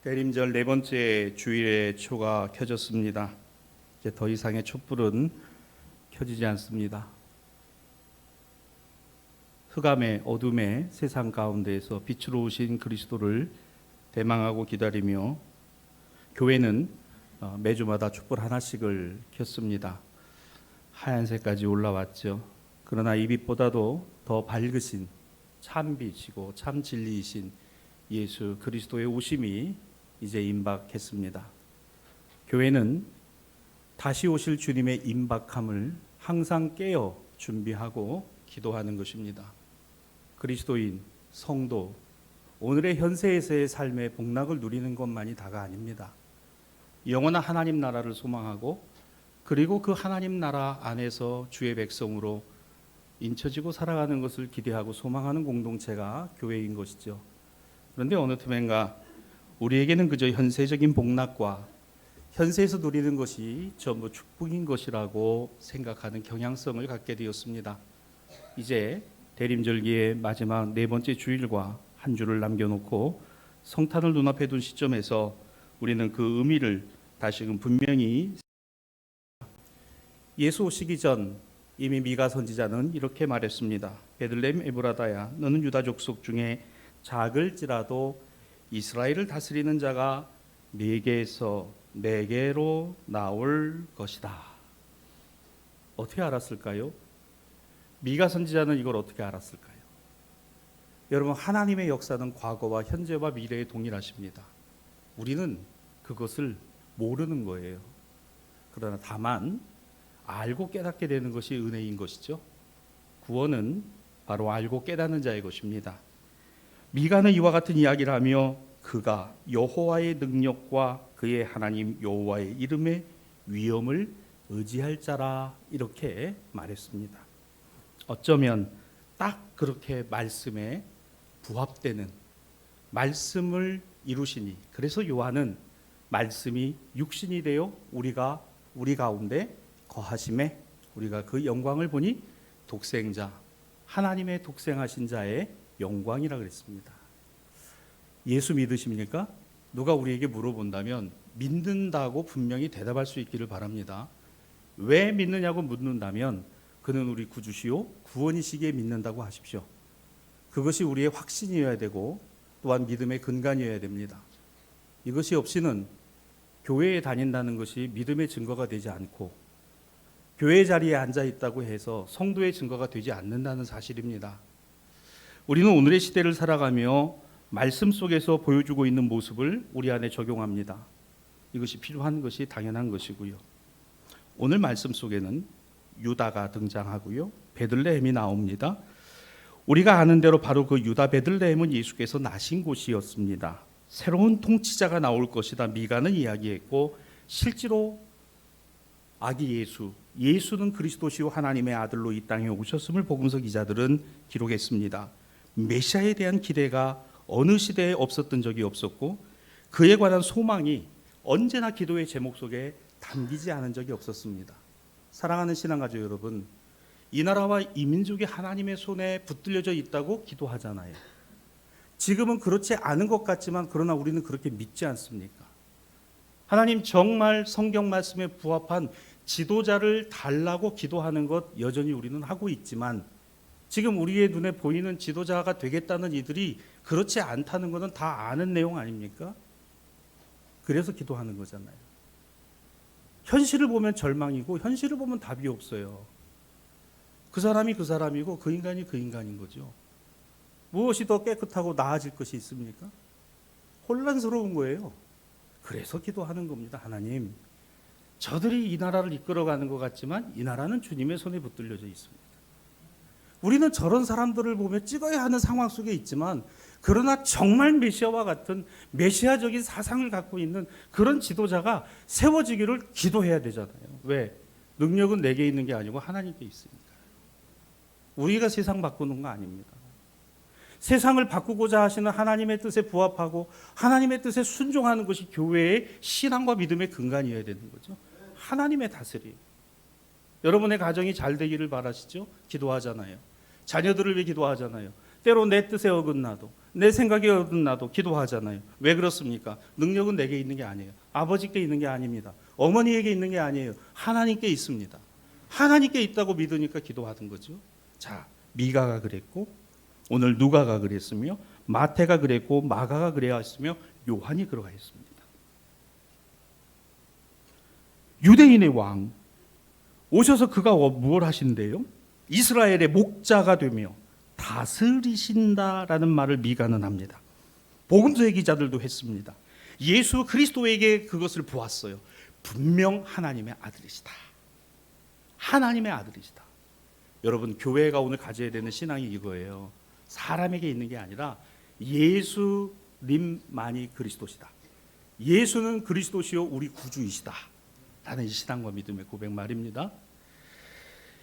대림절 네 번째 주일에 초가 켜졌습니다. 이제 더 이상의 촛불은 켜지지 않습니다. 흑암의 어둠의 세상 가운데에서 빛으로 오신 그리스도를 대망하고 기다리며 교회는 매주마다 촛불 하나씩을 켰습니다. 하얀색까지 올라왔죠. 그러나 이 빛보다도 더 밝으신 참 빛이고 참 진리이신 예수 그리스도의 오심이 이제 임박했습니다. 교회는 다시 오실 주님의 임박함을 항상 깨어 준비하고 기도하는 것입니다. 그리스도인, 성도, 오늘의 현세에서의 삶의 복락을 누리는 것만이 다가 아닙니다. 영원한 하나님 나라를 소망하고 그리고 그 하나님 나라 안에서 주의 백성으로 인쳐지고 살아가는 것을 기대하고 소망하는 공동체가 교회인 것이죠. 그런데 어느 틈엔가 우리에게는 그저 현세적인 복락과 현세에서 누리는 것이 전부 축복인 것이라고 생각하는 경향성을 갖게 되었습니다. 이제 대림절기의 마지막 네 번째 주일과 한 주를 남겨놓고 성탄을 눈앞에 둔 시점에서 우리는 그 의미를 다시금 분명히 예수 오시기 전 이미 미가 선지자는 이렇게 말했습니다. 베들레헴 에브라다야 너는 유다 족속 중에 작을지라도 이스라엘을 다스리는 자가 네게서 내게로 나올 것이다. 어떻게 알았을까요? 미가 선지자는 이걸 어떻게 알았을까요? 여러분, 하나님의 역사는 과거와 현재와 미래에 동일하십니다. 우리는 그것을 모르는 거예요. 그러나 다만 알고 깨닫게 되는 것이 은혜인 것이죠. 구원은 바로 알고 깨닫는 자의 것입니다. 미가는 이와 같은 이야기를 하며 그가 여호와의 능력과 그의 하나님 여호와의 이름의 위엄을 의지할 자라 이렇게 말했습니다. 어쩌면 딱 그렇게 말씀에 부합되는 말씀을 이루시니 그래서 요한은 말씀이 육신이 되어 우리 가운데 거하심에 우리가 그 영광을 보니 독생자 하나님의 독생하신 자의 영광이라 그랬습니다. 예수 믿으십니까? 누가 우리에게 물어본다면 믿는다고 분명히 대답할 수 있기를 바랍니다. 왜 믿느냐고 묻는다면 그는 우리 구주시요 구원이시기에 믿는다고 하십시오. 그것이 우리의 확신이어야 되고 또한 믿음의 근간이어야 됩니다. 이것이 없이는 교회에 다닌다는 것이 믿음의 증거가 되지 않고 교회 자리에 앉아 있다고 해서 성도의 증거가 되지 않는다는 사실입니다. 우리는 오늘의 시대를 살아가며 말씀 속에서 보여주고 있는 모습을 우리 안에 적용합니다. 이것이 필요한 것이 당연한 것이고요. 오늘 말씀 속에는 유다가 등장하고요. 베들레헴이 나옵니다. 우리가 아는 대로 바로 그 유다 베들레헴은 예수께서 나신 곳이었습니다. 새로운 통치자가 나올 것이다 미가는 이야기했고 실제로 아기 예수는 그리스도시요 하나님의 아들로 이 땅에 오셨음을 복음서 기자들은 기록했습니다. 메시아에 대한 기대가 어느 시대에 없었던 적이 없었고 그에 관한 소망이 언제나 기도의 제목 속에 담기지 않은 적이 없었습니다. 사랑하는 신앙가족 여러분, 이 나라와 이 민족이 하나님의 손에 붙들려져 있다고 기도하잖아요. 지금은 그렇지 않은 것 같지만 그러나 우리는 그렇게 믿지 않습니까? 하나님 정말 성경 말씀에 부합한 지도자를 달라고 기도하는 것 여전히 우리는 하고 있지만 지금 우리의 눈에 보이는 지도자가 되겠다는 이들이 그렇지 않다는 것은 다 아는 내용 아닙니까? 그래서 기도하는 거잖아요. 현실을 보면 절망이고 현실을 보면 답이 없어요. 그 사람이 그 사람이고 그 인간이 그 인간인 거죠. 무엇이 더 깨끗하고 나아질 것이 있습니까? 혼란스러운 거예요. 그래서 기도하는 겁니다. 하나님, 저들이 이 나라를 이끌어가는 것 같지만 이 나라는 주님의 손에 붙들려져 있습니다. 우리는 저런 사람들을 보며 찍어야 하는 상황 속에 있지만 그러나 정말 메시아와 같은 메시아적인 사상을 갖고 있는 그런 지도자가 세워지기를 기도해야 되잖아요. 왜? 능력은 내게 있는 게 아니고 하나님께 있으니까. 우리가 세상 바꾸는 거 아닙니다. 세상을 바꾸고자 하시는 하나님의 뜻에 부합하고 하나님의 뜻에 순종하는 것이 교회의 신앙과 믿음의 근간이어야 되는 거죠. 하나님의 다스림. 여러분의 가정이 잘 되기를 바라시죠? 기도하잖아요. 자녀들을 위해 기도하잖아요. 때로 내 뜻에 어긋나도 내 생각이거든 나도 기도하잖아요. 왜 그렇습니까? 능력은 내게 있는 게 아니에요. 아버지께 있는 게 아닙니다. 어머니에게 있는 게 아니에요. 하나님께 있습니다. 하나님께 있다고 믿으니까 기도하던 거죠. 자, 미가가 그랬고 오늘 누가가 그랬으며 마태가 그랬고 마가가 그래야 했으며 요한이 그러가 했습니다. 유대인의 왕 오셔서 그가 무엇 하신대요? 이스라엘의 목자가 되며 다스리신다라는 말을 미가는 합니다. 복음서의 기자들도 했습니다. 예수 그리스도에게 그것을 보았어요. 분명 하나님의 아들이시다. 하나님의 아들이시다. 여러분, 교회가 오늘 가져야 되는 신앙이 이거예요. 사람에게 있는 게 아니라 예수님만이 그리스도시다. 예수는 그리스도시요 우리 구주이시다. 라는 신앙과 믿음의 고백 말입니다.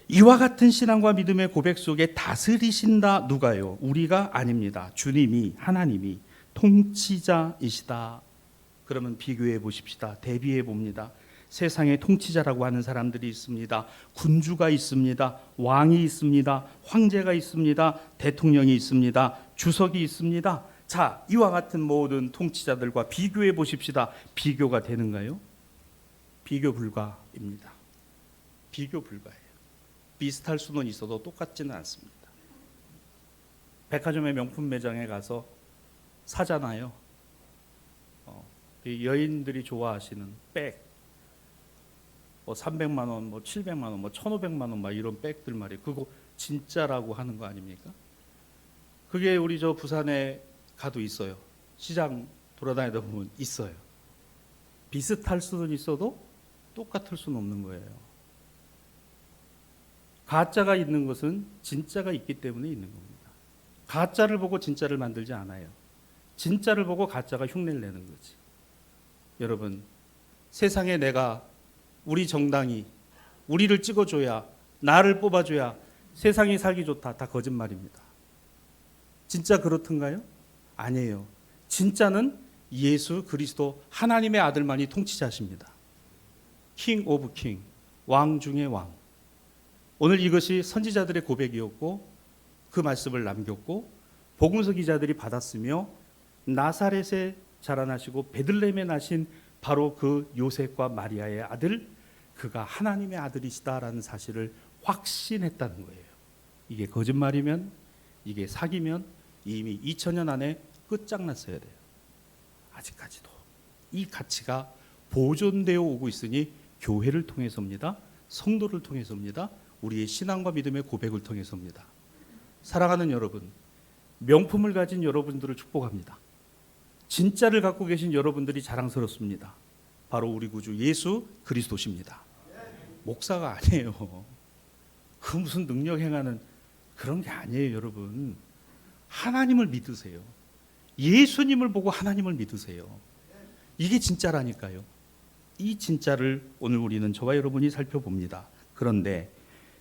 이와 같은 신앙과 믿음의 고백 속에 다스리신다 누가요? 우리가 아닙니다. 주님이, 하나님이 통치자이시다. 그러면 비교해 보십시다. 대비해 봅니다. 세상의 통치자라고 하는 사람들이 있습니다. 군주가 있습니다. 왕이 있습니다. 황제가 있습니다. 대통령이 있습니다. 주석이 있습니다. 자, 이와 같은 모든 통치자들과 비교해 보십시다. 비교가 되는가요? 비교 불가입니다. 비교 불가예요. 비슷할 수는 있어도 똑같지는 않습니다. 백화점의 명품 매장에 가서 사잖아요. 여인들이 좋아하시는 백, 300만 원, 700만 원, 1,500만 원 막 이런 백들 말이에요. 그거 진짜라고 하는 거 아닙니까? 그게 우리 저 부산에 가도 있어요. 시장 돌아다니다 보면 있어요. 비슷할 수는 있어도 똑같을 수는 없는 거예요. 가짜가 있는 것은 진짜가 있기 때문에 있는 겁니다. 가짜를 보고 진짜를 만들지 않아요. 진짜를 보고 가짜가 흉내를 내는 거지. 여러분, 세상에 내가 우리 정당이 우리를 찍어줘야, 나를 뽑아줘야 세상이 살기 좋다. 다 거짓말입니다. 진짜 그렇던가요? 아니에요. 진짜는 예수 그리스도 하나님의 아들만이 통치자십니다. 킹 오브 킹, 왕 중의 왕. 오늘 이것이 선지자들의 고백이었고 그 말씀을 남겼고 복음서 기자들이 받았으며 나사렛에 자라나시고 베들레헴에 나신 바로 그 요셉과 마리아의 아들, 그가 하나님의 아들이시다라는 사실을 확신했다는 거예요. 이게 거짓말이면, 이게 사기면 이미 2000년 안에 끝장났어야 돼요. 아직까지도 이 가치가 보존되어 오고 있으니 교회를 통해서입니다. 성도를 통해서입니다. 우리의 신앙과 믿음의 고백을 통해서입니다. 사랑하는 여러분, 명품을 가진 여러분들을 축복합니다. 진짜를 갖고 계신 여러분들이 자랑스럽습니다. 바로 우리 구주 예수 그리스도십니다. 목사가 아니에요. 그 무슨 능력 행하는 그런 게 아니에요, 여러분. 하나님을 믿으세요. 예수님을 보고 하나님을 믿으세요. 이게 진짜라니까요. 이 진짜를 오늘 우리는 저와 여러분이 살펴봅니다. 그런데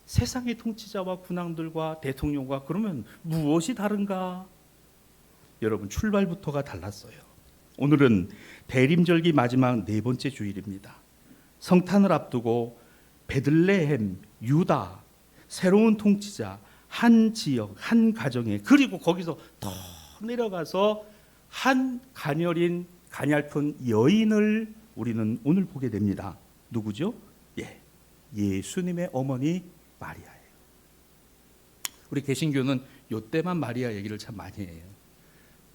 세상의 통치자와 군왕들과 대통령과 그러면 무엇이 다른가? 여러분, 출발부터가 달랐어요. 오늘은 대림절기 마지막 네 번째 주일입니다. 성탄을 앞두고 베들레헴, 유다, 새로운 통치자, 한 지역, 한 가정에, 그리고 거기서 더 내려가서 한 가녀린 가냘픈 여인을 우리는 오늘 보게 됩니다. 누구죠? 예수님의 어머니 마리아예요. 우리 개신교는 이때만 마리아 얘기를 참 많이 해요.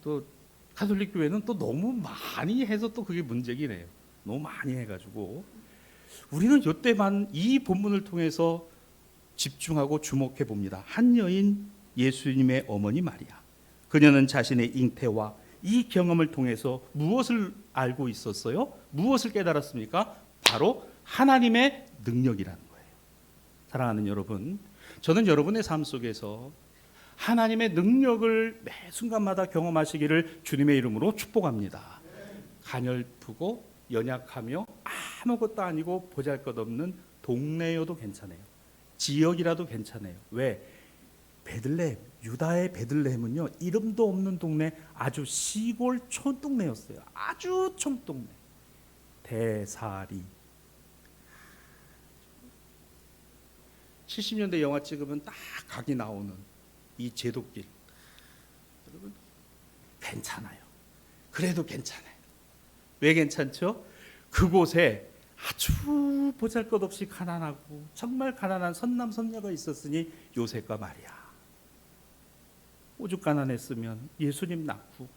또 가톨릭 교회는 또 너무 많이 해서 또 그게 문제긴 해요. 너무 많이 해가지고 우리는 이때만 이 본문을 통해서 집중하고 주목해 봅니다. 한 여인, 예수님의 어머니 마리아. 그녀는 자신의 잉태와 이 경험을 통해서 무엇을 알고 있었어요? 무엇을 깨달았습니까? 바로 하나님의 능력이라는 거예요. 사랑하는 여러분, 저는 여러분의 삶 속에서 하나님의 능력을 매 순간마다 경험하시기를 주님의 이름으로 축복합니다. 가냘프고 연약하며 아무것도 아니고 보잘것없는 동네여도 괜찮아요. 지역이라도 괜찮아요. 왜? 베들레헴, 유다의 베들레헴은요, 이름도 없는 동네, 아주 시골 촌동네였어요. 아주 촌동네. 대사리. 70년대 영화 찍으면 딱 각이 나오는 이 제도길. 여러분, 괜찮아요. 그래도 괜찮아요. 왜 괜찮죠? 그곳에 아주 보잘것없이 가난하고 정말 가난한 선남 선녀가 있었으니 요셉과 마리아. 오죽 가난했으면 예수님 낳고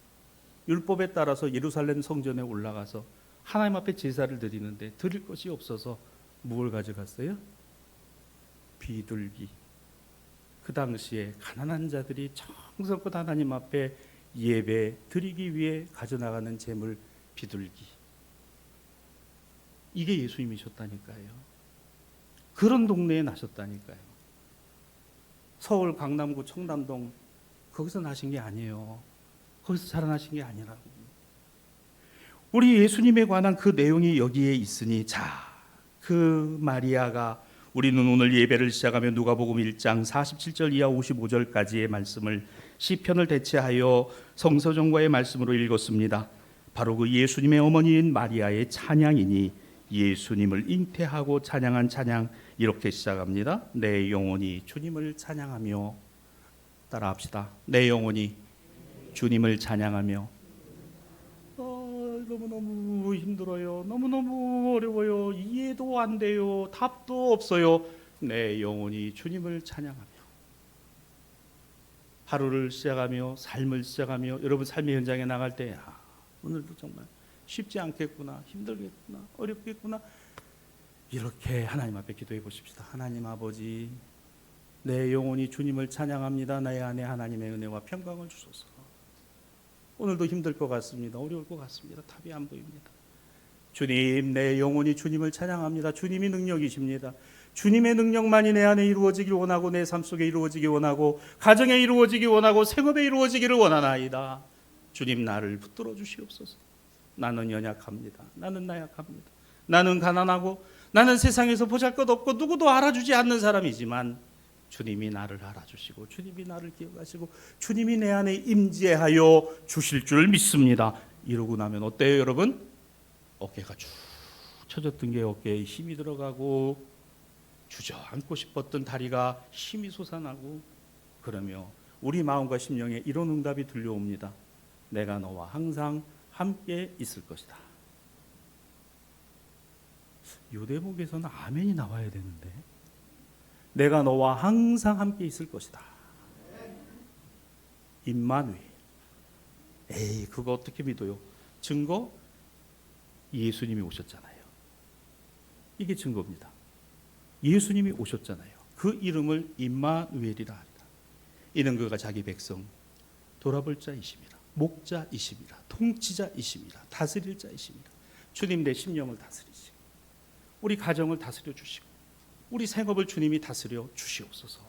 율법에 따라서 예루살렘 성전에 올라가서 하나님 앞에 제사를 드리는데 드릴 것이 없어서 무엇을 가져갔어요? 비둘기. 그 당시에 가난한 자들이 정성껏 하나님 앞에 예배 드리기 위해 가져나가는 제물 비둘기. 이게 예수님이셨다니까요. 그런 동네에 나셨다니까요. 서울 강남구 청담동 거기서 나신 게 아니에요. 거기서 자라나신 게 아니라고. 우리 예수님에 관한 그 내용이 여기에 있으니, 자, 그 마리아가, 우리는 오늘 예배를 시작하며 누가복음 1장 47절 이하 55절까지의 말씀을 시편을 대체하여 성서정과의 말씀으로 읽었습니다. 바로 그 예수님의 어머니인 마리아의 찬양이니 예수님을 잉태하고 찬양한 찬양, 이렇게 시작합니다. 내 영혼이 주님을 찬양하며, 따라합시다. 내 영혼이 주님을 찬양하며. 너무너무 힘들어요. 너무너무 어려워요. 이해도 안 돼요. 답도 없어요. 내 영혼이 주님을 찬양하며. 하루를 시작하며 삶을 시작하며, 여러분 삶의 현장에 나갈 때 오늘도 정말 쉽지 않겠구나, 힘들겠구나, 어렵겠구나, 이렇게 하나님 앞에 기도해 보십시다. 하나님 아버지, 내 영혼이 주님을 찬양합니다. 내 안에 하나님의 은혜와 평강을 주소서. 오늘도 힘들 것 같습니다. 어려울 것 같습니다. 답이 안 보입니다. 주님, 내 영혼이 주님을 찬양합니다. 주님이 능력이십니다. 주님의 능력만이 내 안에 이루어지길 원하고, 내 삶 속에 이루어지기 원하고, 가정에 이루어지기 원하고, 생업에 이루어지기를 원하나이다. 주님, 나를 붙들어 주시옵소서. 나는 연약합니다. 나는 나약합니다. 나는 가난하고, 나는 세상에서 보잘것없고 누구도 알아주지 않는 사람이지만 주님이 나를 알아주시고, 주님이 나를 기억하시고, 주님이 내 안에 임재하여 주실 줄 믿습니다. 이러고 나면 어때요, 여러분? 어깨가 쭉 처졌던 게 어깨에 힘이 들어가고, 주저앉고 싶었던 다리가 힘이 솟아나고, 그러며 우리 마음과 심령에 이런 응답이 들려옵니다. 내가 너와 항상 함께 있을 것이다. 이 대목에서는 아멘이 나와야 되는데, 내가 너와 항상 함께 있을 것이다. 임마누엘. 에이, 그거 어떻게 믿어요? 증거? 예수님이 오셨잖아요. 이게 증거입니다. 예수님이 오셨잖아요. 그 이름을 임마누엘이라 합니다. 이는 그가 자기 백성 돌아볼 자이십니다. 목자이십니다. 통치자이십니다. 다스릴 자이십니다. 주님, 내 심령을 다스리시고, 우리 가정을 다스려 주시고, 우리 생업을 주님이 다스려 주시옵소서.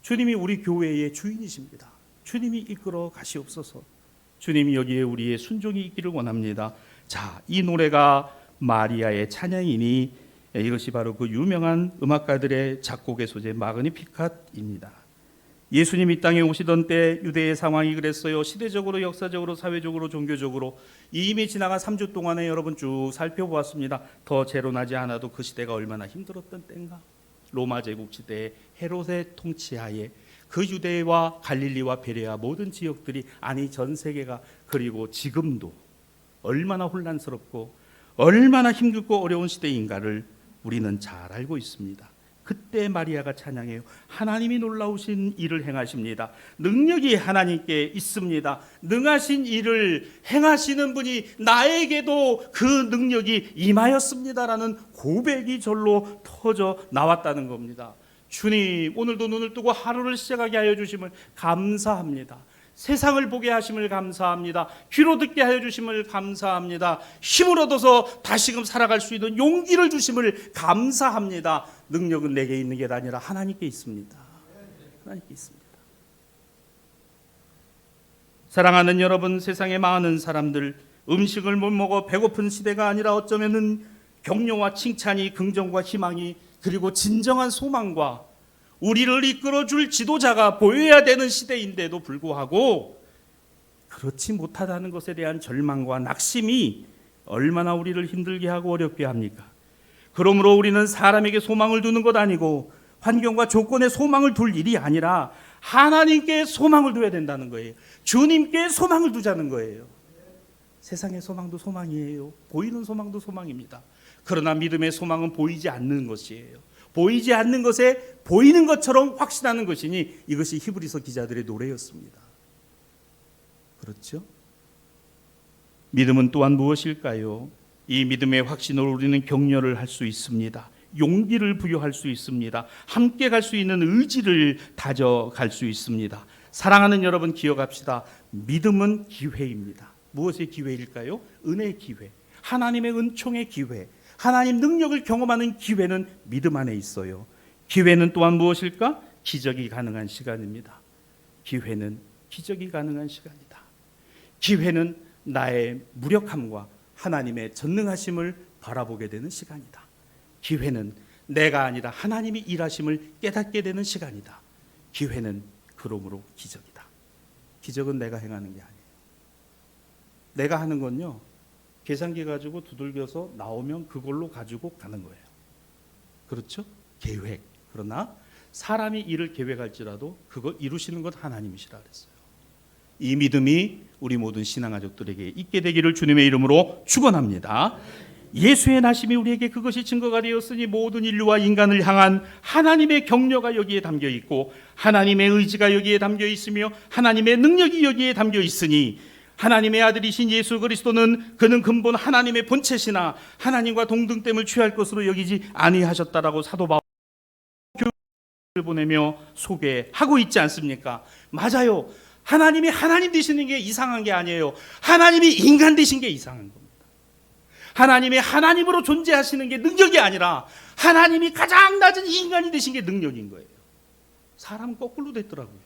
주님이 우리 교회의 주인이십니다. 주님이 이끌어 가시옵소서. 주님이 여기에 우리의 순종이 있기를 원합니다. 자, 이 노래가 마리아의 찬양이니 이것이 바로 그 유명한 음악가들의 작곡의 소재 마그니피캇입니다. 예수님이 이 땅에 오시던 때 유대의 상황이 그랬어요. 시대적으로, 역사적으로, 사회적으로, 종교적으로 이미 지나간 3주 동안에 여러분 쭉 살펴보았습니다. 더 재론하지 않아도 그 시대가 얼마나 힘들었던 때인가. 로마 제국 시대에 헤롯의 통치하에 그 유대와 갈릴리와 베레아 모든 지역들이, 아니 전 세계가, 그리고 지금도 얼마나 혼란스럽고 얼마나 힘들고 어려운 시대인가를 우리는 잘 알고 있습니다. 그때 마리아가 찬양해요. 하나님이 놀라우신 일을 행하십니다. 능력이 하나님께 있습니다. 능하신 일을 행하시는 분이 나에게도 그 능력이 임하였습니다라는 고백이 절로 터져 나왔다는 겁니다. 주님, 오늘도 눈을 뜨고 하루를 시작하게 하여 주심을 감사합니다. 세상을 보게 하심을 감사합니다. 귀로 듣게 하여 주심을 감사합니다. 힘을 얻어서 다시금 살아갈 수 있는 용기를 주심을 감사합니다. 능력은 내게 있는 게 아니라 하나님께 있습니다. 하나님께 있습니다. 사랑하는 여러분, 세상의 많은 사람들 음식을 못 먹어 배고픈 시대가 아니라 어쩌면은 격려와 칭찬이, 긍정과 희망이, 그리고 진정한 소망과 우리를 이끌어줄 지도자가 보여야 되는 시대인데도 불구하고 그렇지 못하다는 것에 대한 절망과 낙심이 얼마나 우리를 힘들게 하고 어렵게 합니까? 그러므로 우리는 사람에게 소망을 두는 것 아니고 환경과 조건에 소망을 둘 일이 아니라 하나님께 소망을 둬야 된다는 거예요. 주님께 소망을 두자는 거예요. 세상의 소망도 소망이에요. 보이는 소망도 소망입니다. 그러나 믿음의 소망은 보이지 않는 것이에요. 보이지 않는 것에 보이는 것처럼 확신하는 것이니 이것이 히브리서 기자들의 노래였습니다. 그렇죠? 믿음은 또한 무엇일까요? 이 믿음의 확신으로 우리는 격려를 할 수 있습니다. 용기를 부여할 수 있습니다. 함께 갈 수 있는 의지를 다져갈 수 있습니다. 사랑하는 여러분, 기억합시다. 믿음은 기회입니다. 무엇의 기회일까요? 은혜의 기회, 하나님의 은총의 기회, 하나님 능력을 경험하는 기회는 믿음 안에 있어요. 기회는 또한 무엇일까? 기적이 가능한 시간입니다. 기회는 기적이 가능한 시간이다. 기회는 나의 무력함과 하나님의 전능하심을 바라보게 되는 시간이다. 기회는 내가 아니라 하나님이 일하심을 깨닫게 되는 시간이다. 기회는 그러므로 기적이다. 기적은 내가 행하는 게 아니에요. 내가 하는 건요, 계산기 가지고 두들겨서 나오면 그걸로 가지고 가는 거예요. 그렇죠? 계획. 그러나 사람이 일을 계획할지라도 그거 이루시는 것 하나님이시라 그랬어요. 이 믿음이 우리 모든 신앙가족들에게 있게 되기를 주님의 이름으로 축원합니다. 예수의 나심이 우리에게 그것이 증거가 되었으니 모든 인류와 인간을 향한 하나님의 격려가 여기에 담겨 있고 하나님의 의지가 여기에 담겨 있으며 하나님의 능력이 여기에 담겨 있으니 하나님의 아들이신 예수 그리스도는 그는 근본 하나님의 본체시나 하나님과 동등됨을 취할 것으로 여기지 아니하셨다라고 사도 바울을 보내며 소개하고 있지 않습니까? 맞아요. 하나님이 하나님 되시는 게 이상한 게 아니에요. 하나님이 인간 되신 게 이상한 겁니다. 하나님이 하나님으로 존재하시는 게 능력이 아니라 하나님이 가장 낮은 인간이 되신 게 능력인 거예요. 사람은 거꾸로 됐더라고요.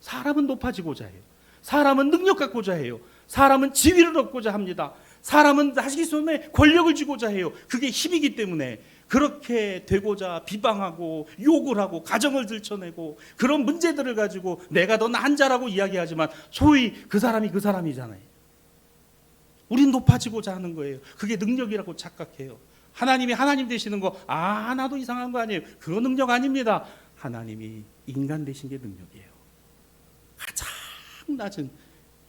사람은 높아지고자 해요. 사람은 능력 갖고자 해요. 사람은 지위를 얻고자 합니다. 사람은 자기 손에 권력을 쥐고자 해요. 그게 힘이기 때문에 그렇게 되고자 비방하고 욕을 하고 가정을 들춰내고 그런 문제들을 가지고 내가 더 나은 자라고 이야기하지만 소위 그 사람이 그 사람이잖아요. 우린 높아지고자 하는 거예요. 그게 능력이라고 착각해요. 하나님이 하나님 되시는 거 나도 이상한 거 아니에요. 그거 능력 아닙니다. 하나님이 인간 되신 게 능력이에요. 가장 낮은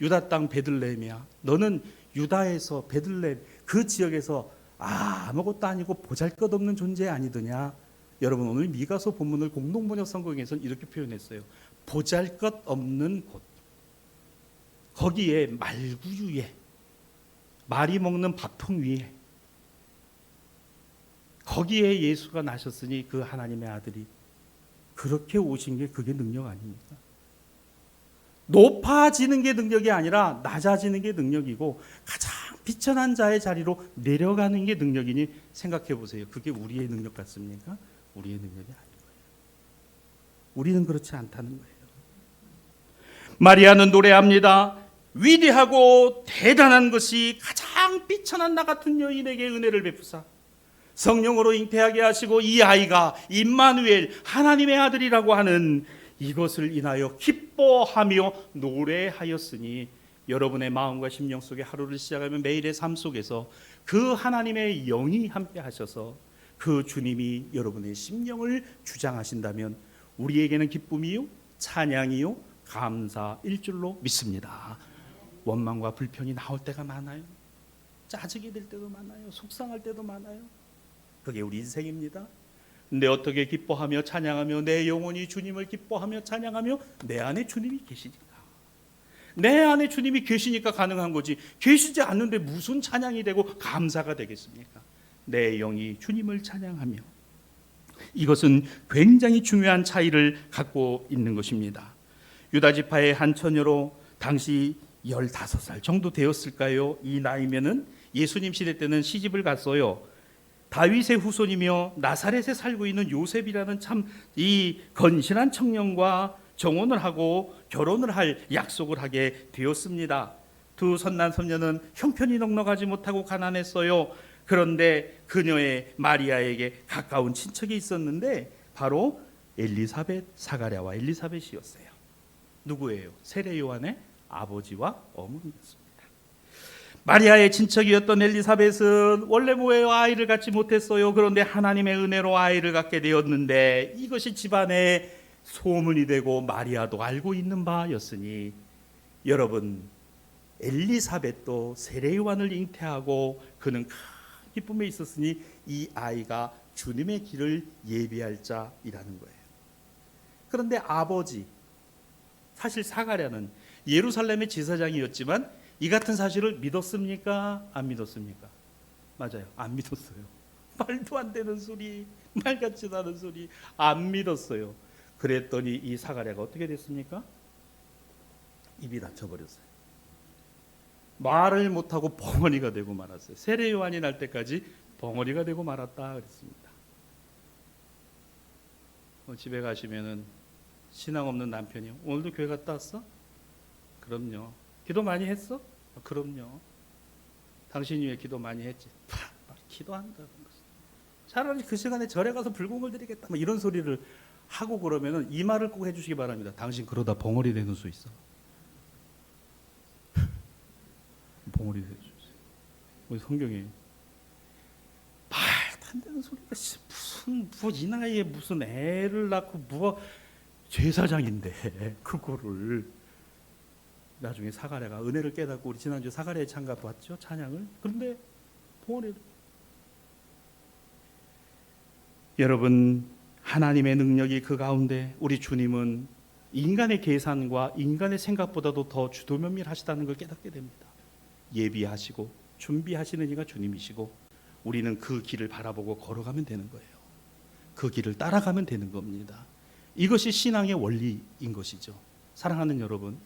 유다 땅 베들레헴이야. 너는 유다에서 베들레헴 그 지역에서 아무것도 아니고 보잘것없는 존재 아니더냐. 여러분 오늘 미가서 본문을 공동번역 성경에서는 이렇게 표현했어요. 보잘것없는 곳. 거기에 말구유에 말이 먹는 밥통 위에 거기에 예수가 나셨으니 그 하나님의 아들이 그렇게 오신 게 그게 능력 아닙니까? 높아지는 게 능력이 아니라 낮아지는 게 능력이고 가장 비천한 자의 자리로 내려가는 게 능력이니 생각해 보세요. 그게 우리의 능력 같습니까? 우리의 능력이 아닌 거예요. 우리는 그렇지 않다는 거예요. 마리아는 노래합니다. 위대하고 대단한 것이 가장 비천한 나 같은 여인에게 은혜를 베푸사 성령으로 잉태하게 하시고 이 아이가 임마누엘 하나님의 아들이라고 하는 이것을 인하여 기뻐하며 노래하였으니 여러분의 마음과 심령 속에 하루를 시작하면 매일의 삶 속에서 그 하나님의 영이 함께 하셔서 그 주님이 여러분의 심령을 주장하신다면 우리에게는 기쁨이요 찬양이요 감사일 줄로 믿습니다. 원망과 불평이 나올 때가 많아요. 짜증이 될 때도 많아요. 속상할 때도 많아요. 그게 우리 인생입니다. 근데 어떻게 기뻐하며 찬양하며 내 영혼이 주님을 기뻐하며 찬양하며 내 안에 주님이 계시니까. 내 안에 주님이 계시니까 가능한 거지. 계시지 않는데 무슨 찬양이 되고 감사가 되겠습니까? 내 영이 주님을 찬양하며. 이것은 굉장히 중요한 차이를 갖고 있는 것입니다. 유다 지파의 한 처녀로 당시 15살 정도 되었을까요? 이 나이면은 예수님 시대 때는 시집을 갔어요. 다윗의 후손이며 나사렛에 살고 있는 요셉이라는 참 이 건실한 청년과 정혼을 하고 결혼을 할 약속을 하게 되었습니다. 두 선난 선녀는 형편이 넉넉하지 못하고 가난했어요. 그런데 그녀의 마리아에게 가까운 친척이 있었는데 바로 엘리사벳, 사가랴와 엘리사벳이었어요. 누구예요? 세례 요한의 아버지와 어머니였습니다. 마리아의 친척이었던 엘리사벳은 원래 뭐예요? 아이를 갖지 못했어요. 그런데 하나님의 은혜로 아이를 갖게 되었는데 이것이 집안에 소문이 되고 마리아도 알고 있는 바였으니 여러분, 엘리사벳도 세례 요한을 잉태하고 그는 큰 기쁨에 있었으니 이 아이가 주님의 길을 예비할 자이라는 거예요. 그런데 아버지, 사실 사가랴는 예루살렘의 제사장이었지만 이 같은 사실을 믿었습니까? 안 믿었습니까? 맞아요, 안 믿었어요. 말도 안 되는 소리, 말 같지도 않은 소리, 안 믿었어요. 그랬더니 이 사가랴가 어떻게 됐습니까? 입이 닫혀버렸어요. 말을 못하고 벙어리가 되고 말았어요. 세례 요한이 날 때까지 벙어리가 되고 말았다 그랬습니다. 집에 가시면은 신앙 없는 남편이 오늘도 교회 갔다 왔어? 그럼요. 기도 많이 했어? 그럼요. 당신이 왜 기도 많이 했지? 기도한다. 차라리 그 시간에 절에 가서 불공을 드리겠다. 뭐 이런 소리를 하고 그러면은 이 말을 꼭 해주시기 바랍니다. 당신 그러다 벙어리 되는 수 있어. 벙어리 되는 수 있어. 우리 성경에 말도 안 되는 소리가 무슨 이 나이에 무슨 애를 낳고 제사장인데 그거를 나중에 사가랴가 은혜를 깨닫고 우리 지난주에 사가랴의 찬가 봤죠? 찬양을. 그런데 벙어리. 여러분, 하나님의 능력이 그 가운데 우리 주님은 인간의 계산과 인간의 생각보다도 더 주도면밀하시다는 걸 깨닫게 됩니다. 예비하시고 준비하시는 이가 주님이시고 우리는 그 길을 바라보고 걸어가면 되는 거예요. 그 길을 따라가면 되는 겁니다. 이것이 신앙의 원리인 것이죠. 사랑하는 여러분,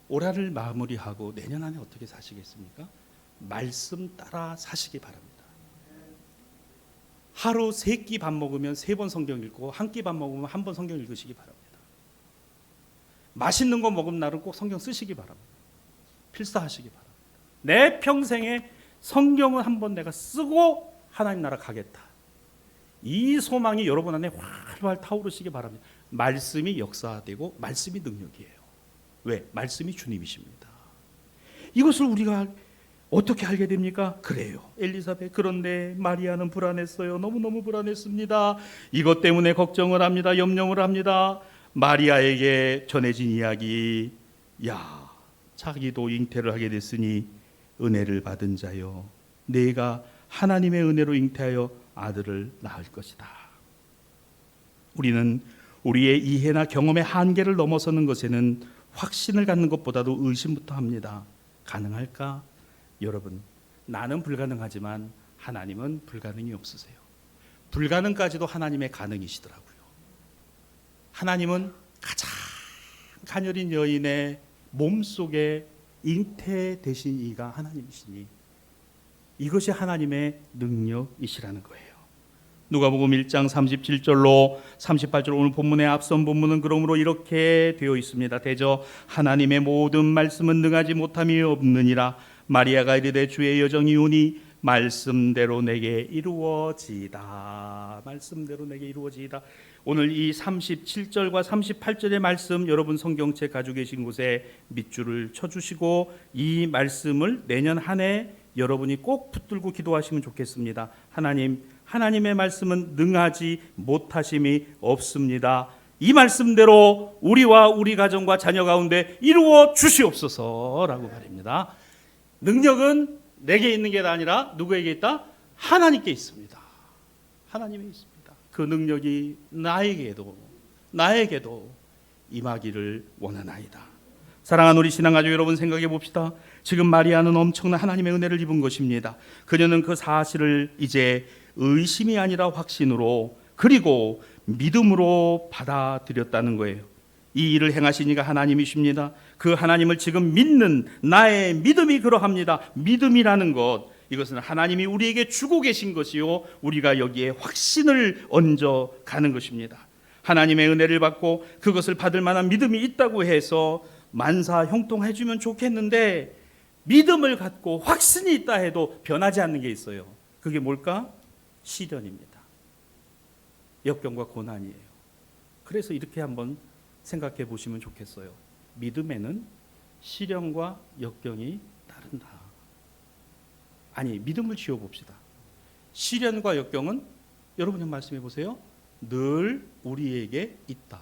올해를 마무리하고 내년 안에 어떻게 사시겠습니까? 말씀 따라 사시기 바랍니다. 하루 3끼 밥 먹으면 3번 성경 읽고 한 끼 밥 먹으면 1번 성경 읽으시기 바랍니다. 맛있는 거 먹은 날은 꼭 성경 쓰시기 바랍니다. 필사하시기 바랍니다. 내 평생에 성경은 한번 내가 쓰고 하나님 나라 가겠다. 이 소망이 여러분 안에 활활 타오르시기 바랍니다. 말씀이 역사되고 말씀이 능력이에요. 왜? 말씀이 주님이십니다. 이것을 우리가 어떻게 알게 됩니까? 그래요, 엘리사벳. 그런데 마리아는 불안했어요. 너무너무 불안했습니다. 이것 때문에 걱정을 합니다. 염려를 합니다. 마리아에게 전해진 이야기, 야, 자기도 잉태를 하게 됐으니 은혜를 받은 자요, 내가 하나님의 은혜로 잉태하여 아들을 낳을 것이다. 우리는 우리의 이해나 경험의 한계를 넘어서는 것에는 확신을 갖는 것보다도 의심부터 합니다. 가능할까? 여러분, 나는 불가능하지만 하나님은 불가능이 없으세요. 불가능까지도 하나님의 가능이시더라고요. 하나님은 가장 가녀린 여인의 몸속에 잉태되신 이가 하나님이시니 이것이 하나님의 능력이시라는 거예요. 누가복음 1장 37절로 38절, 오늘 본문의 앞선 본문은 그러므로 이렇게 되어 있습니다. 대저 하나님의 모든 말씀은 능하지 못함이 없느니라. 마리아가 이르되 주의 여정이 오니 말씀대로 내게 이루어지이다. 말씀대로 내게 이루어지이다. 오늘 이 37절과 38절의 말씀, 여러분 성경책 가지고 계신 곳에 밑줄을 쳐주시고 이 말씀을 내년 한 해 여러분이 꼭 붙들고 기도하시면 좋겠습니다. 하나님, 하나님의 말씀은 능하지 못하심이 없습니다. 이 말씀대로 우리와 우리 가정과 자녀 가운데 이루어 주시옵소서라고 말입니다. 능력은 내게 있는 게 아니라 누구에게 있다? 하나님께 있습니다. 하나님에 있습니다. 그 능력이 나에게도 임하기를 원하나이다. 사랑하는 우리 신앙가족 여러분, 생각해 봅시다. 지금 마리아는 엄청난 하나님의 은혜를 입은 것입니다. 그녀는 그 사실을 이제 의심이 아니라 확신으로, 그리고 믿음으로 받아들였다는 거예요. 이 일을 행하신 이가 하나님이십니다. 그 하나님을 지금 믿는 나의 믿음이 그러합니다. 믿음이라는 것, 이것은 하나님이 우리에게 주고 계신 것이요, 우리가 여기에 확신을 얹어 가는 것입니다. 하나님의 은혜를 받고 그것을 받을 만한 믿음이 있다고 해서 만사 형통해 주면 좋겠는데, 믿음을 갖고 확신이 있다 해도 변하지 않는 게 있어요. 그게 뭘까? 시련입니다. 역경과 고난이에요. 그래서 이렇게 한번 생각해 보시면 좋겠어요. 믿음에는 시련과 역경이 따른다. 아니, 믿음을 지어봅시다. 시련과 역경은 여러분이 말씀해 보세요. 늘 우리에게 있다.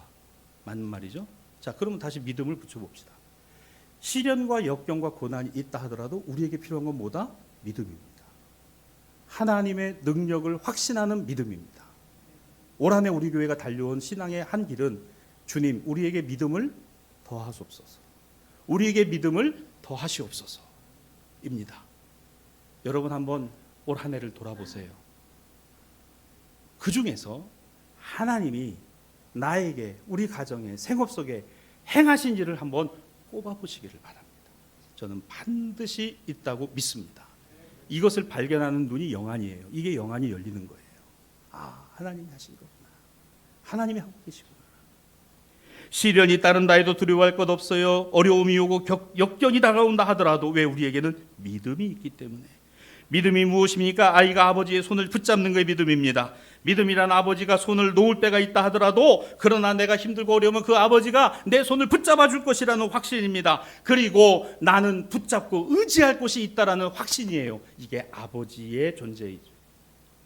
맞는 말이죠. 자, 그러면 다시 믿음을 붙여봅시다. 시련과 역경과 고난이 있다 하더라도 우리에게 필요한 건 뭐다? 믿음입니다. 하나님의 능력을 확신하는 믿음입니다. 올 한 해 우리 교회가 달려온 신앙의 한 길은 주님, 우리에게 믿음을 더하시옵소서. 우리에게 믿음을 더하시옵소서입니다. 여러분 한번 올 한 해를 돌아보세요. 그 중에서 하나님이 나에게, 우리 가정에, 생업 속에 행하신 일을 한번 꼽아보시기를 바랍니다. 저는 반드시 있다고 믿습니다. 이것을 발견하는 눈이 영안이에요. 이게 영안이 열리는 거예요. 아, 하나님이 하신 거구나. 하나님이 하고 계시구나. 시련이 따른다 해도 두려워할 것 없어요. 어려움이 오고 역경이 다가온다 하더라도 왜 우리에게는 믿음이 있기 때문에. 믿음이 무엇입니까? 아이가 아버지의 손을 붙잡는 것이 믿음입니다. 믿음이란 아버지가 손을 놓을 때가 있다 하더라도 그러나 내가 힘들고 어려우면 그 아버지가 내 손을 붙잡아 줄 것이라는 확신입니다. 그리고 나는 붙잡고 의지할 곳이 있다라는 확신이에요. 이게 아버지의 존재이죠.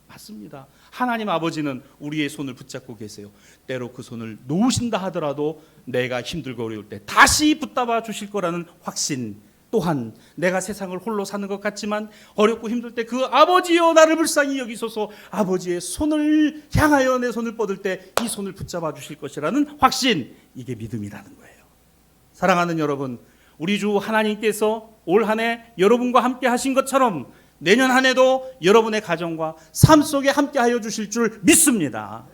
맞습니다. 하나님 아버지는 우리의 손을 붙잡고 계세요. 때로 그 손을 놓으신다 하더라도 내가 힘들고 어려울 때 다시 붙잡아 주실 거라는 확신. 또한 내가 세상을 홀로 사는 것 같지만 어렵고 힘들 때 그 아버지여 나를 불쌍히 여기소서, 아버지의 손을 향하여 내 손을 뻗을 때 이 손을 붙잡아 주실 것이라는 확신, 이게 믿음이라는 거예요. 사랑하는 여러분, 우리 주 하나님께서 올 한 해 여러분과 함께 하신 것처럼 내년 한 해도 여러분의 가정과 삶 속에 함께 하여 주실 줄 믿습니다.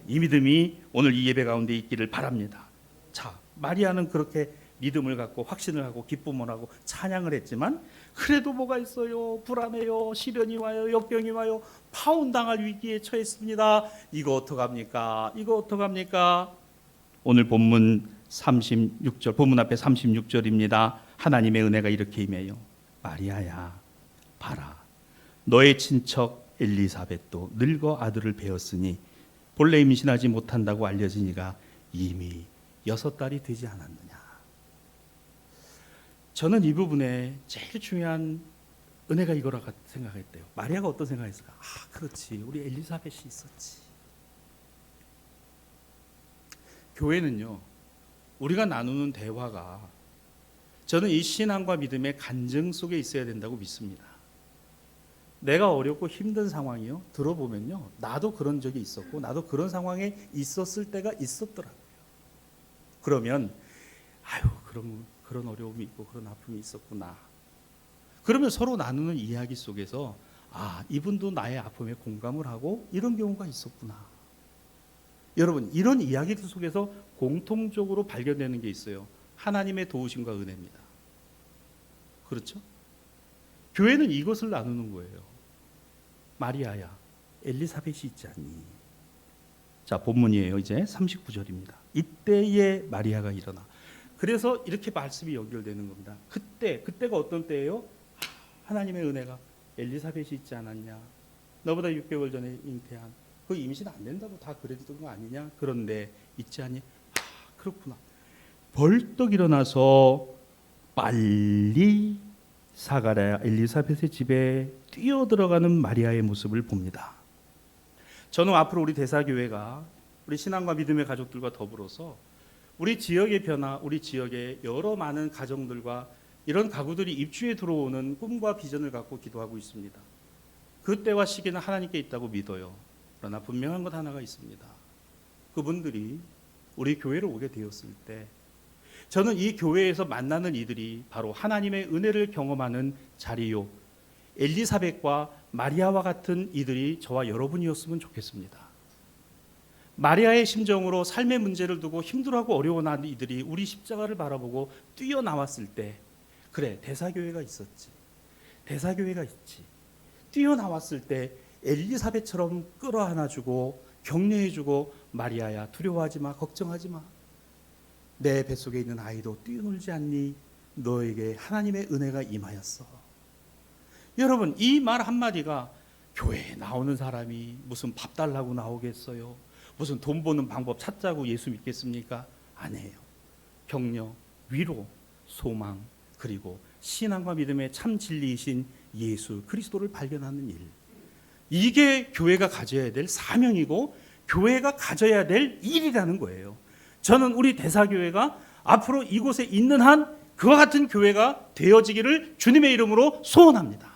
이 믿음이 오늘 이 예배 가운데 있기를 바랍니다. 자, 마리아는 그렇게 믿음을 갖고 확신을 하고 기쁨을 하고 찬양을 했지만 그래도 뭐가 있어요? 불안해요. 시련이 와요. 역경이 와요. 파혼당할 위기에 처했습니다. 이거 어떡합니까? 이거 어떡합니까? 오늘 본문 36절, 본문 앞에 36절입니다. 하나님의 은혜가 이렇게 임해요. 마리아야, 봐라. 너의 친척 엘리사벳도 늙어 아들을 배었으니 본래 임신하지 못한다고 알려진 이가 이미 6달이 되지 않았느냐. 저는 이 부분에 제일 중요한 은혜가 이거라 생각했대요. 마리아가 어떤 생각했을까? 아, 그렇지. 우리 엘리사벳이 있었지. 교회는요, 우리가 나누는 대화가 저는 이 신앙과 믿음의 간증 속에 있어야 된다고 믿습니다. 내가 어렵고 힘든 상황이요, 들어보면요, 나도 그런 적이 있었고 나도 그런 상황에 있었을 때가 있었더라고요. 그러면 아유, 그런 어려움이 있고 그런 아픔이 있었구나. 그러면 서로 나누는 이야기 속에서 아, 이분도 나의 아픔에 공감을 하고 이런 경우가 있었구나. 여러분, 이런 이야기들 속에서 공통적으로 발견되는 게 있어요. 하나님의 도우심과 은혜입니다. 그렇죠? 교회는 이것을 나누는 거예요. 마리아야, 엘리사벳이 있지 않니? 자, 본문이에요. 이제 39절입니다. 이때에 마리아가 일어나. 그래서 이렇게 말씀이 연결되는 겁니다. 그때가 어떤 때예요? 하나님의 은혜가 엘리사벳이 있지 않았냐? 너보다 6개월 전에 잉태한, 그 임신 안 된다고 다 그랬던 거 아니냐? 그런데 있지 않니? 그렇구나. 벌떡 일어나서 빨리 사가랴 엘리사벳의 집에 뛰어들어가는 마리아의 모습을 봅니다. 저는 앞으로 우리 대사교회가 우리 신앙과 믿음의 가족들과 더불어서 우리 지역의 변화, 우리 지역의 여러 많은 가정들과 이런 가구들이 입주에 들어오는 꿈과 비전을 갖고 기도하고 있습니다. 그때와 시기는 하나님께 있다고 믿어요. 그러나 분명한 것 하나가 있습니다. 그분들이 우리 교회로 오게 되었을 때 저는 이 교회에서 만나는 이들이 바로 하나님의 은혜를 경험하는 자리요, 엘리사벳과 마리아와 같은 이들이 저와 여러분이었으면 좋겠습니다. 마리아의 심정으로 삶의 문제를 두고 힘들어하고 어려워하는 이들이 우리 십자가를 바라보고 뛰어나왔을 때, 그래, 대사교회가 있었지, 대사교회가 있지, 뛰어나왔을 때 엘리사벳처럼 끌어안아주고 격려해주고, 마리아야, 두려워하지 마, 걱정하지 마, 내 뱃속에 있는 아이도 뛰어놀지 않니? 너에게 하나님의 은혜가 임하였어. 여러분, 이 말 한마디가 교회에 나오는 사람이 무슨 밥 달라고 나오겠어요? 무슨 돈 버는 방법 찾자고 예수 믿겠습니까? 아니에요. 격려, 위로, 소망, 그리고 신앙과 믿음의 참 진리이신 예수 그리스도를 발견하는 일, 이게 교회가 가져야 될 사명이고 교회가 가져야 될 일이라는 거예요. 저는 우리 대사교회가 앞으로 이곳에 있는 한 그와 같은 교회가 되어지기를 주님의 이름으로 소원합니다.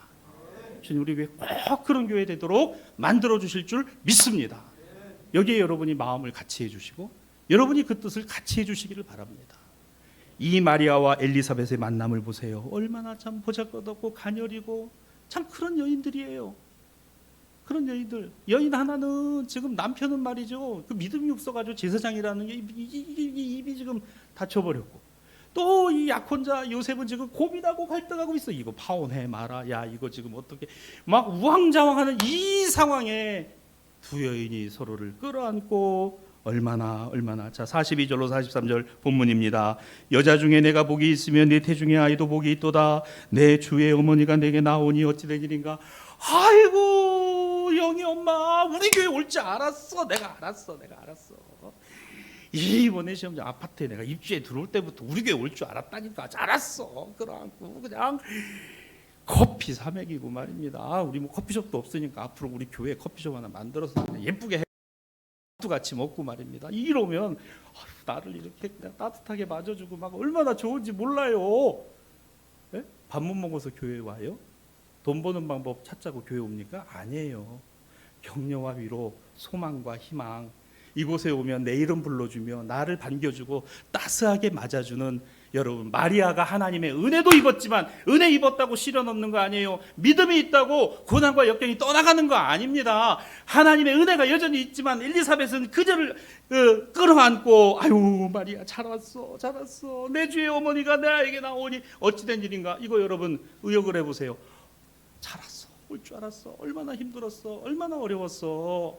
주님 우리 교회 꼭 그런 교회 되도록 만들어 주실 줄 믿습니다. 여기에 여러분이 마음을 같이 해주시고 여러분이 그 뜻을 같이 해주시기를 바랍니다. 이 마리아와 엘리사벳의 만남을 보세요. 얼마나 참 보잘것없고 가녀리고 참 그런 여인들이에요. 그런 여인들. 여인 하나는 지금 남편은 말이죠, 그 믿음이 없어가지고 제사장이라는 게 입이 지금 닫혀버렸고, 또 이 약혼자 요셉은 지금 고민하고 갈등하고 있어. 이거 파혼해 마라. 야 이거 지금 어떻게 막 우왕좌왕하는 이 상황에 두 여인이 서로를 끌어안고 얼마나 자 42절로 43절 본문입니다. 여자 중에 내가 복이 있으면 내 태중의 아이도 복이 있도다. 내 주의 어머니가 내게 나오니 어찌 된 일인가. 아이고 영희 엄마 우리 교회 올 줄 알았어. 내가 알았어. 이번에 시험장 아파트에 내가 입주해 들어올 때부터 우리 교회 올 줄 알았다니까. 알았어. 끌어안고 그냥 커피 사 먹이고 말입니다. 우리 뭐 커피숍도 없으니까 앞으로 우리 교회에 커피숍 하나 만들어서 예쁘게 해 같이 먹고 말입니다. 이러면 나를 이렇게 그냥 따뜻하게 맞아주고 막 얼마나 좋은지 몰라요. 네? 밥 못 먹어서 교회 와요? 돈 버는 방법 찾자고 교회 옵니까? 아니에요. 격려와 위로, 소망과 희망, 이곳에 오면 내 이름 불러주며 나를 반겨주고 따스하게 맞아주는 여러분, 마리아가 하나님의 은혜도 입었지만 은혜 입었다고 시련 없는 거 아니에요. 믿음이 있다고 고난과 역경이 떠나가는 거 아닙니다. 하나님의 은혜가 여전히 있지만 엘리사벳은 그저를 끌어안고 아유 마리아 잘 왔어 내 주의 어머니가 나에게 나오니 어찌 된 일인가. 이거 여러분 의역을 해보세요. 잘 왔어, 올 줄 알았어, 얼마나 힘들었어, 얼마나 어려웠어.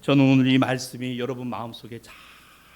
저는 오늘 이 말씀이 여러분 마음속에 잘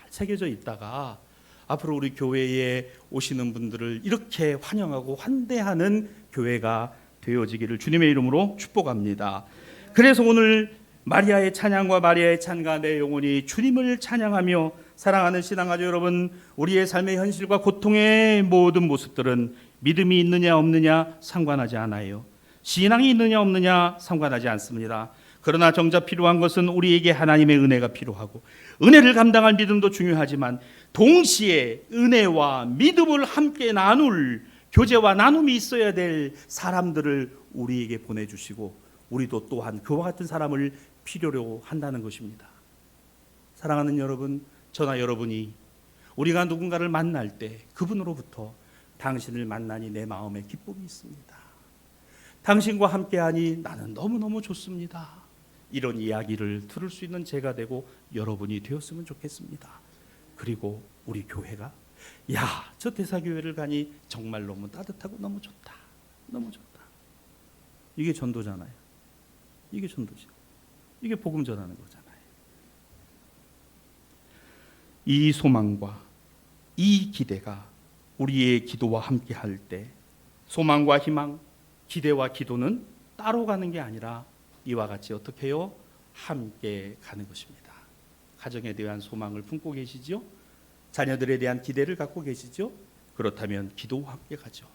새겨져 있다가 앞으로 우리 교회에 오시는 분들을 이렇게 환영하고 환대하는 교회가 되어지기를 주님의 이름으로 축복합니다. 그래서 오늘 마리아의 찬양과 마리아의 찬가 내 영혼이 주님을 찬양하며 사랑하는 신앙가족 여러분, 우리의 삶의 현실과 고통의 모든 모습들은 믿음이 있느냐 없느냐 상관하지 않아요. 신앙이 있느냐 없느냐 상관하지 않습니다. 그러나 정작 필요한 것은 우리에게 하나님의 은혜가 필요하고 은혜를 감당할 믿음도 중요하지만 동시에 은혜와 믿음을 함께 나눌 교제와 나눔이 있어야 될 사람들을 우리에게 보내주시고 우리도 또한 그와 같은 사람을 필요로 한다는 것입니다. 사랑하는 여러분, 저나 여러분이 우리가 누군가를 만날 때 그분으로부터 당신을 만나니 내 마음에 기쁨이 있습니다. 당신과 함께하니 나는 너무너무 좋습니다. 이런 이야기를 들을 수 있는 제가 되고 여러분이 되었으면 좋겠습니다. 그리고 우리 교회가 저 대사교회를 가니 정말 너무 따뜻하고 너무 좋다. 이게 전도잖아요. 이게 전도죠. 이게 복음 전하는 거잖아요. 이 소망과 이 기대가 우리의 기도와 함께 할 때 소망과 희망, 기대와 기도는 따로 가는 게 아니라 이와 같이 어떻게 해요? 함께 가는 것입니다. 가정에 대한 소망을 품고 계시죠? 자녀들에 대한 기대를 갖고 계시죠? 그렇다면 기도와 함께 가죠.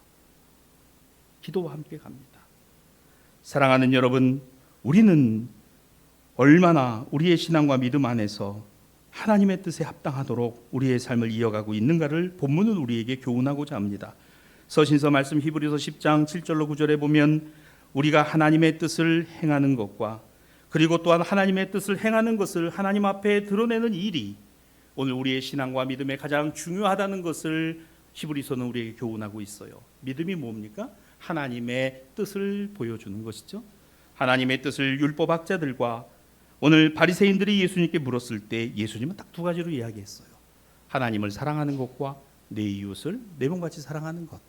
기도와 함께 갑니다. 사랑하는 여러분, 우리는 얼마나 우리의 신앙과 믿음 안에서 하나님의 뜻에 합당하도록 우리의 삶을 이어가고 있는가를 본문은 우리에게 교훈하고자 합니다. 서신서 말씀 히브리서 10장 7절로 9절에 보면 우리가 하나님의 뜻을 행하는 것과 그리고 또한 하나님의 뜻을 행하는 것을 하나님 앞에 드러내는 일이 오늘 우리의 신앙과 믿음에 가장 중요하다는 것을 히브리서는 우리에게 교훈하고 있어요. 믿음이 뭡니까? 하나님의 뜻을 보여주는 것이죠. 하나님의 뜻을 율법학자들과 오늘 바리새인들이 예수님께 물었을 때 예수님은 딱 두 가지로 이야기했어요. 하나님을 사랑하는 것과 내 이웃을 내 몸같이 사랑하는 것,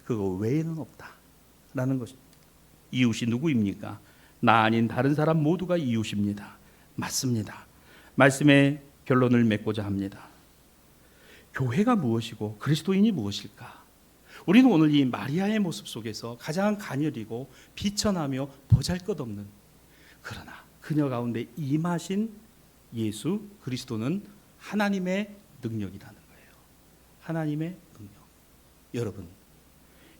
그거 외에는 없다라는 것입니다. 이웃이 누구입니까? 나 아닌 다른 사람 모두가 이웃입니다. 맞습니다. 말씀의 결론을 맺고자 합니다. 교회가 무엇이고 그리스도인이 무엇일까? 우리는 오늘 이 마리아의 모습 속에서 가장 가녀리고 비천하며 보잘것없는, 그러나 그녀 가운데 임하신 예수 그리스도는 하나님의 능력이라는 거예요. 하나님의 능력.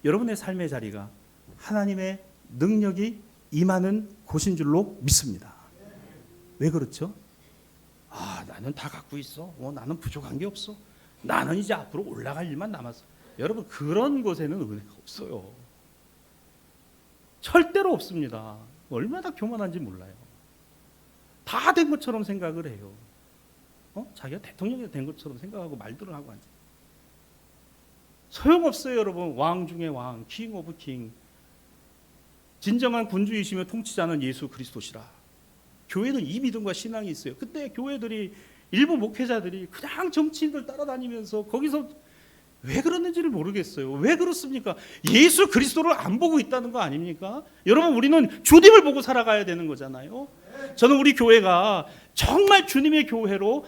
여러분의 삶의 자리가 하나님의 능력이 임하는 곳인 줄로 믿습니다. 왜 그렇죠? 나는 다 갖고 있어. 나는 부족한 게 없어. 나는 이제 앞으로 올라갈 일만 남았어. 여러분, 그런 곳에는 은혜가 없어요. 절대로 없습니다. 얼마나 교만한지 몰라요. 다 된 것처럼 생각을 해요. 자기가 대통령이 된 것처럼 생각하고 말들을 하고 앉아. 소용없어요, 여러분. 왕 중에 왕, 킹 오브 킹. 진정한 군주이시며 통치자는 예수 그리스도시라. 교회는 이 믿음과 신앙이 있어요. 그때 교회들이 일부 목회자들이 그냥 정치인들 따라다니면서 거기서 왜 그러는지를 모르겠어요. 왜 그렇습니까? 예수 그리스도를 안 보고 있다는 거 아닙니까? 여러분, 우리는 주님을 보고 살아가야 되는 거잖아요. 저는 우리 교회가 정말 주님의 교회로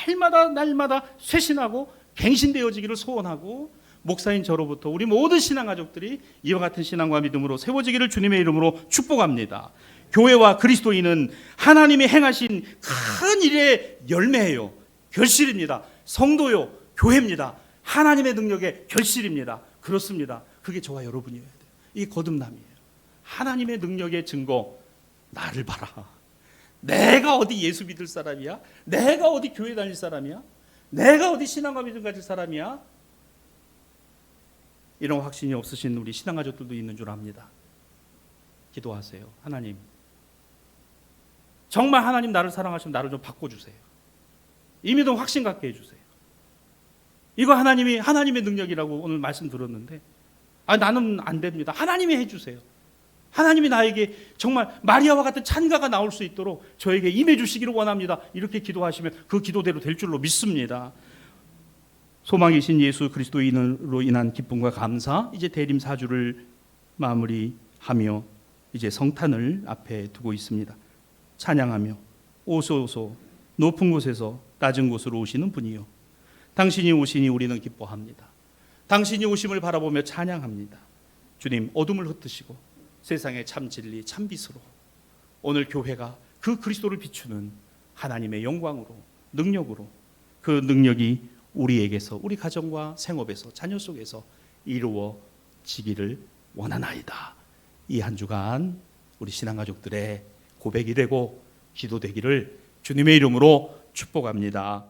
날마다 쇄신하고 갱신되어지기를 소원하고, 목사인 저로부터 우리 모든 신앙가족들이 이와 같은 신앙과 믿음으로 세워지기를 주님의 이름으로 축복합니다. 교회와 그리스도인은 하나님이 행하신 큰 일의 열매예요. 결실입니다. 성도요, 교회입니다. 하나님의 능력의 결실입니다. 그렇습니다. 그게 저와 여러분이어야 돼요. 이 거듭남이에요. 하나님의 능력의 증거. 나를 봐라. 내가 어디 예수 믿을 사람이야? 내가 어디 교회 다닐 사람이야? 내가 어디 신앙과 믿음 가질 사람이야? 이런 확신이 없으신 우리 신앙가족들도 있는 줄 압니다. 기도하세요. 하나님, 정말 하나님 나를 사랑하시면 나를 좀 바꿔주세요. 이 믿음 확신 갖게 해주세요. 이거 하나님의 능력이라고 오늘 말씀 들었는데, 나는 안 됩니다. 하나님이 해주세요. 하나님이 나에게 정말 마리아와 같은 찬가가 나올 수 있도록 저에게 임해 주시기를 원합니다. 이렇게 기도하시면 그 기도대로 될 줄로 믿습니다. 소망이신 예수 그리스도인으로 인한 기쁨과 감사, 이제 대림 4주를 마무리하며 이제 성탄을 앞에 두고 있습니다. 찬양하며 오소오소 높은 곳에서 낮은 곳으로 오시는 분이요, 당신이 오시니 우리는 기뻐합니다. 당신이 오심을 바라보며 찬양합니다. 주님, 어둠을 흩으시고 세상의 참 진리, 참 빛으로 오늘 교회가 그 그리스도를 비추는 하나님의 영광으로, 능력으로, 그 능력이 우리에게서, 우리 가정과 생업에서, 자녀 속에서 이루어지기를 원하나이다. 이 한 주간 우리 신앙가족들의 고백이 되고 기도되기를 주님의 이름으로 축복합니다.